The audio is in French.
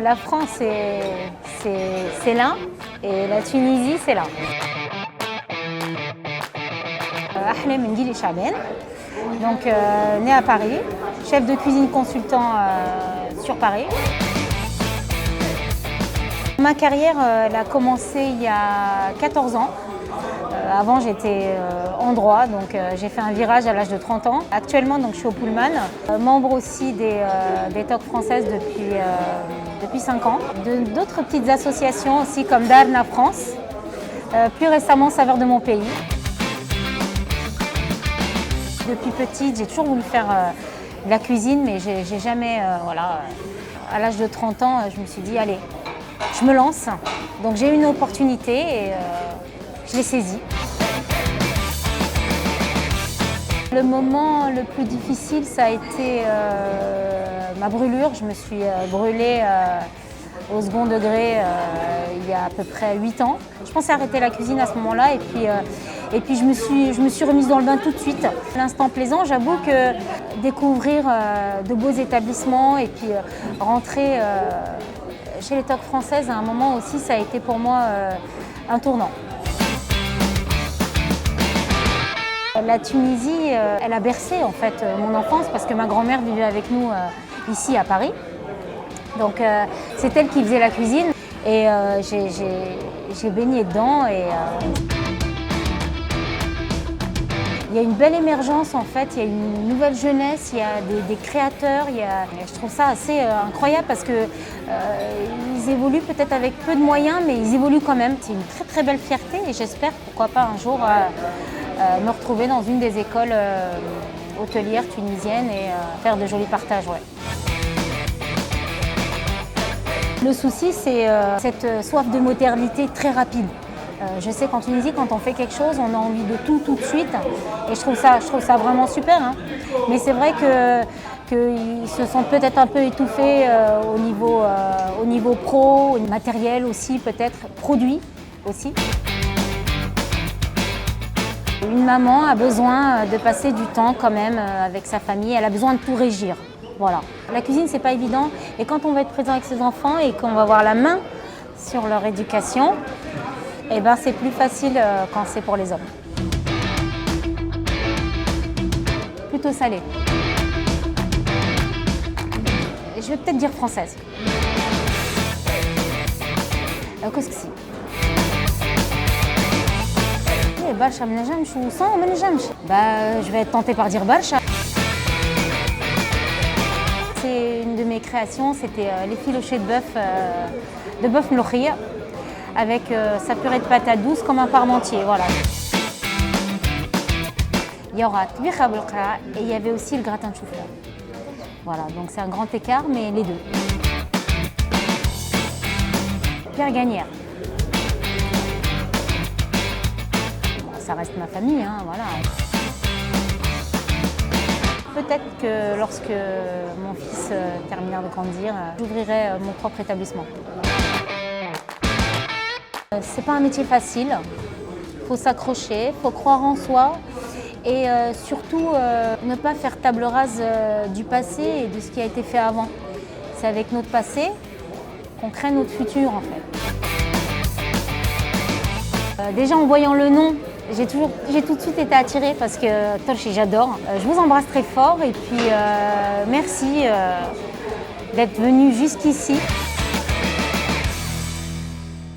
La France, c'est là, et la Tunisie, c'est là. Ahlem Ngili Chaben, donc né à Paris, chef de cuisine consultant sur Paris. Ma carrière elle a commencé il y a 14 ans. Avant j'étais en droit, donc j'ai fait un virage à l'âge de 30 ans. Actuellement donc, je suis au Pullman, membre aussi des TOC françaises depuis 5 ans. D'autres petites associations aussi comme Darna France, plus récemment Saveurs de mon pays. Depuis petite, j'ai toujours voulu faire de la cuisine, mais j'ai jamais, voilà, à l'âge de 30 ans, je me suis dit, allez, je me lance. Donc j'ai eu une opportunité et je l'ai saisie. Le moment le plus difficile, ça a été ma brûlure. Je me suis brûlée au second degré il y a à peu près 8 ans. Je pensais arrêter la cuisine à ce moment-là et puis je me suis remise dans le bain tout de suite. L'instant plaisant, j'avoue que découvrir de beaux établissements et puis rentrer chez les TOC françaises à un moment aussi, ça a été pour moi un tournant. La Tunisie, elle a bercé en fait mon enfance parce que ma grand-mère vivait avec nous ici à Paris. Donc c'est elle qui faisait la cuisine et j'ai baigné dedans. Il y a une belle émergence en fait, il y a une nouvelle jeunesse, il y a des créateurs. Je trouve ça assez incroyable parce que ils évoluent peut-être avec peu de moyens, mais ils évoluent quand même. C'est une très très belle fierté et j'espère pourquoi pas un jour me retrouver dans une des écoles hôtelières tunisiennes et faire de jolis partages. Ouais. Le souci, c'est cette soif de modernité très rapide. Je sais qu'en Tunisie, quand on fait quelque chose, on a envie de tout de suite. Et je trouve ça vraiment super. Hein. Mais c'est vrai qu'ils se sentent peut-être un peu étouffés au niveau pro, matériel aussi, peut-être produit aussi. Une maman a besoin de passer du temps quand même avec sa famille. Elle a besoin de tout régir. Voilà. La cuisine, c'est pas évident. Et quand on va être présent avec ses enfants et qu'on va avoir la main sur leur éducation, eh ben, c'est plus facile quand c'est pour les hommes. Plutôt salé. Je vais peut-être dire française. كسكسي. برشا ما نجمش وصون ما نجمش. Je vais être tentée par dire برشا. C'est une de mes créations, c'était les filochés de bœuf mloukhia avec sa purée de patates douces comme un parmentier. Voilà. Il y aura tbikha belqra et il y avait aussi le gratin de chou-fleur. Voilà, donc c'est un grand écart, mais les deux. Pierre Gagnère. Bon, ça reste ma famille, hein, voilà. Peut-être que lorsque mon fils terminera de grandir, j'ouvrirai mon propre établissement. C'est pas un métier facile, il faut s'accrocher, il faut croire en soi et surtout ne pas faire table rase du passé et de ce qui a été fait avant. C'est avec notre passé qu'on crée notre futur en fait. Déjà en voyant le nom, j'ai tout de suite été attirée parce que Torchi, j'adore. Je vous embrasse très fort et puis merci d'être venu jusqu'ici.